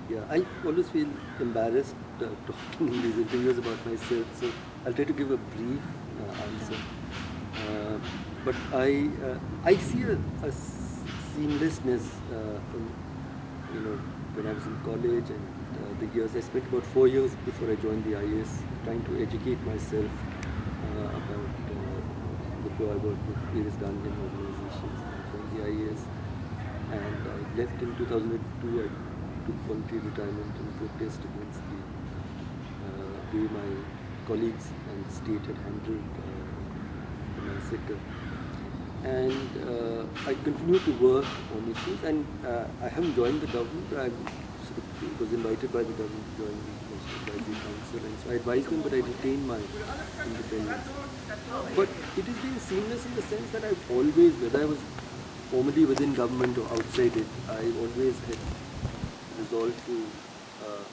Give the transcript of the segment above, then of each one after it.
Yeah, I always feel embarrassed talking in these interviews about myself, so I'll try to give a brief answer. Sure. Uh, but I see a seamlessness from when I was in college and the years I spent about 4 years before I joined the IAS, trying to educate myself about before I worked with various government organizations. I joined the IAS, and I left in 2002. I took voluntary retirement in protest against the way my colleagues and the state had handled the massacre. And I continue to work on issues, and I haven't joined the government. I sort of was invited by the government to join the National Advisory Council, and so I advised them, but I retained my independence. But it has been seamless in the sense that I've always, whether I was formally within government or outside it, I always had resolved to uh,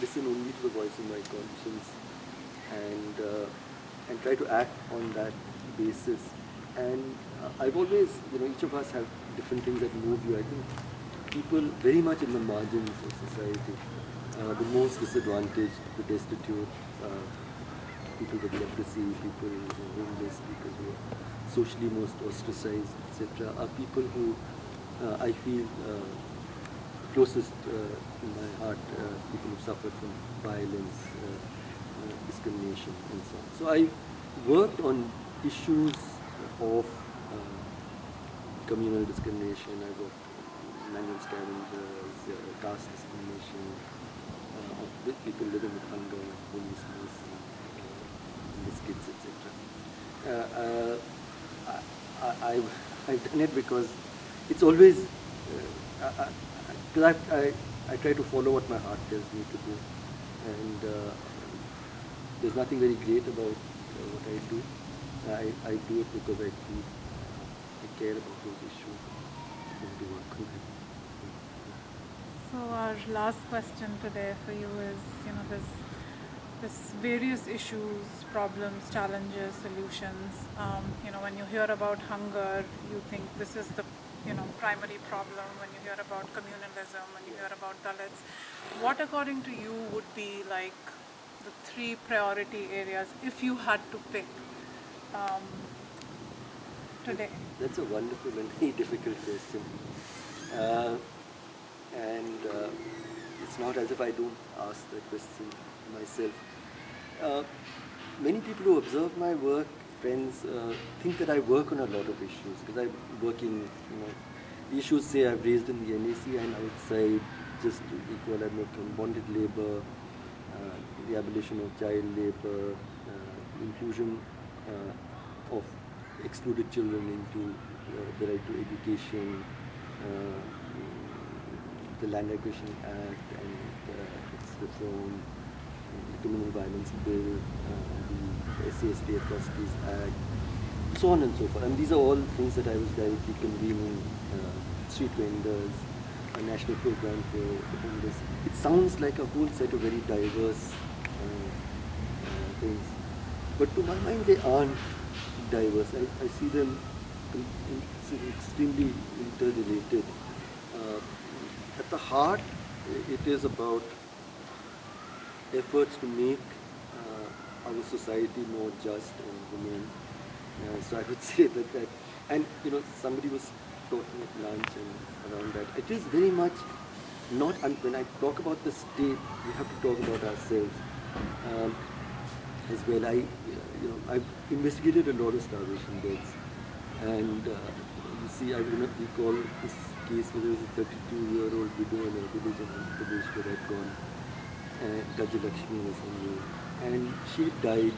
listen only to the voice of my conscience and try to act on that basis. And I've always, each of us have different things that move you. I think people very much in the margins of society, the most disadvantaged, the destitute, people with leprosy, people who are homeless, people who are socially most ostracized, etc., are people who I feel closest in my heart, people who suffered from violence, discrimination, and so on. So I worked on issues of communal discrimination. I worked on manual scavengers, caste discrimination, with people living with hunger, homelessness, biscuits, etc. I've done it because it's always, because I try to follow what my heart tells me to do, and there's nothing very great about what I do. I do it because I feel I care about those issues. I want to work on them. So our last question today for you is, there's various issues, problems, challenges, solutions. When you hear about hunger, you think this is the primary problem. When you hear about communalism, when you hear about Dalits, what according to you would be like the 3 priority areas if you had to pick today? That's a wonderful and very difficult question. And it's not as if I don't ask that question myself. Many people who observe my work, friends, think that I work on a lot of issues because I'm working, the issues say I've raised in the NAC and outside, just to equal, I'm working on bonded labor, the abolition of child labor, inclusion of excluded children into the right to education, the Land Acquisition Act and its reform, the Criminal Violence Bill, the SCST Atrocities Act, so on and so forth. And these are all things that I was directly convening, street vendors, a national program for the homeless. It sounds like a whole set of very diverse things, but to my mind they aren't diverse. I see them extremely interrelated. At the heart, it is about efforts to make our society more just and humane. So I would say that, and somebody was talking at lunch and around that. It is very much not, when I talk about the state, we have to talk about ourselves as well. I've investigated a lot of starvation deaths, and you see, I recall this case where there was a 32-year-old widow in a village in Andhra Pradesh where I'd gone, Gajalakshmi was her name, and she died,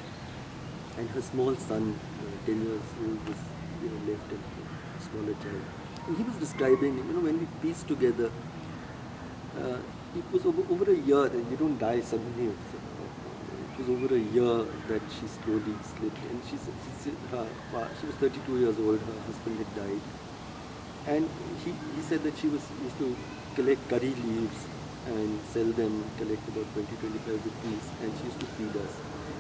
and her small son, 10 years old, was left, and a smaller child. And he was describing, when we pieced together, it was over a year, and you don't die suddenly. It was over a year that she slowly slipped, and she was 32 years old, her husband had died, and he said that she used to collect curry leaves and sell them, collect about 20-25 rupees, and she used to feed us.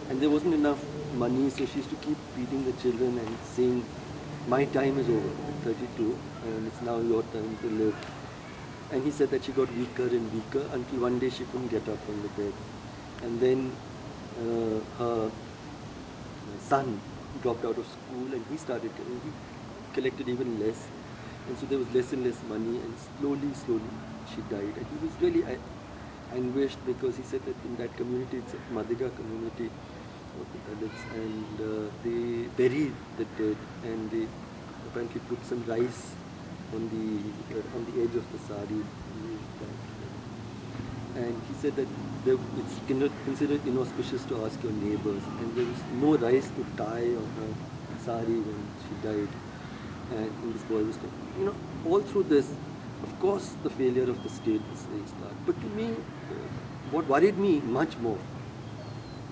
And there wasn't enough money, so she used to keep feeding the children and saying, my time is over at 32, and it's now your time to live. And he said that she got weaker and weaker until one day she couldn't get up from the bed. And then her son dropped out of school, and he collected even less. And so there was less and less money, and slowly she died. And he was really anguished, because he said that in that community, it's a Madiga community of the Dalits, and they buried the dead, and they apparently put some rice on the edge of the sari. And he said that it's considered inauspicious to ask your neighbors, and there was no rice to tie on her sari when she died. And this boy was, all through this, of course, the failure of the state was very stark. But to me, what worried me much more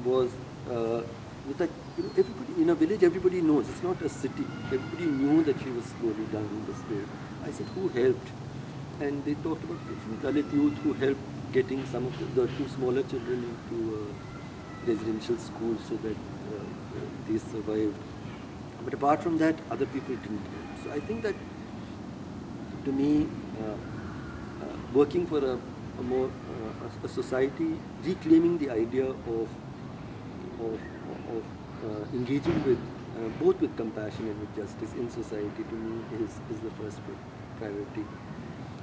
was that everybody in a village, everybody knows it's not a city. Everybody knew that she was slowly dying in this way. I said, who helped? And they talked about different Dalit youth who helped getting some of the two smaller children into residential schools so that they survived. But apart from that, other people didn't help. So I think that, to me, working for a society, reclaiming the idea of engaging with both with compassion and with justice in society, to me is the first priority.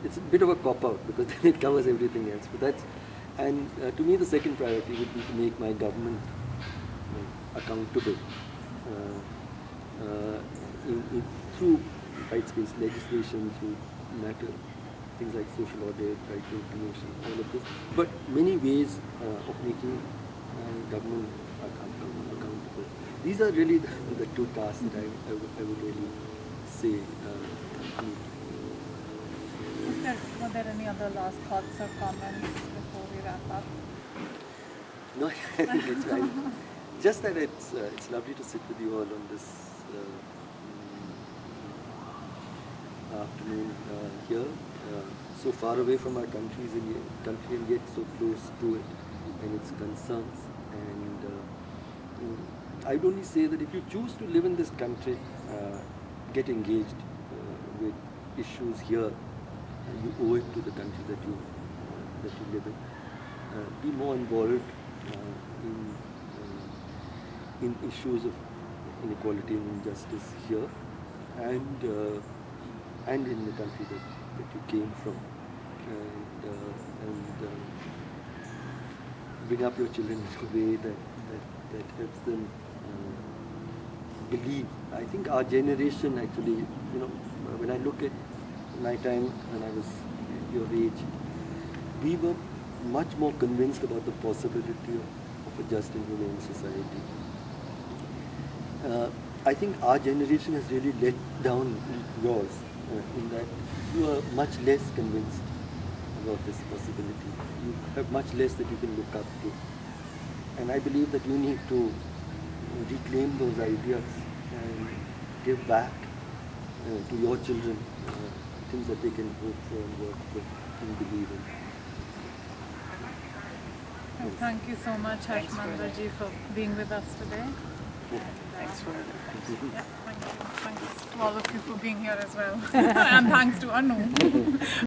It's a bit of a cop-out, because then it covers everything else. But to me, the second priority would be to make my government accountable through rights-based legislation, through things like social audit, right to information, all of this. But many ways of making government accountable. These are really the two tasks that I would really say. Were there any other last thoughts or comments before we wrap up? No, I think it's right. Just that it's lovely to sit with you all on this afternoon here, so far away from our country and yet so close to it and its concerns. And I'd only say that if you choose to live in this country, get engaged with issues here, you owe it to the country that you live in. Be more involved in issues of inequality and injustice here, and in the country that you came from, and bring up your children in a way that helps them believe. I think our generation actually, when I look at my time when I was your age, we were much more convinced about the possibility of a just and humane society. I think our generation has really let down yours in that you are much less convinced about this possibility. You have much less that you can look up to. And I believe that you need to reclaim those ideas and give back to your children things that they can hope for and work for and believe in. Well, thank you so much, Mander ji, for being with us today. Thanks for it. Yeah, thank you. Thanks to all of you for being here as well. And thanks to Anu.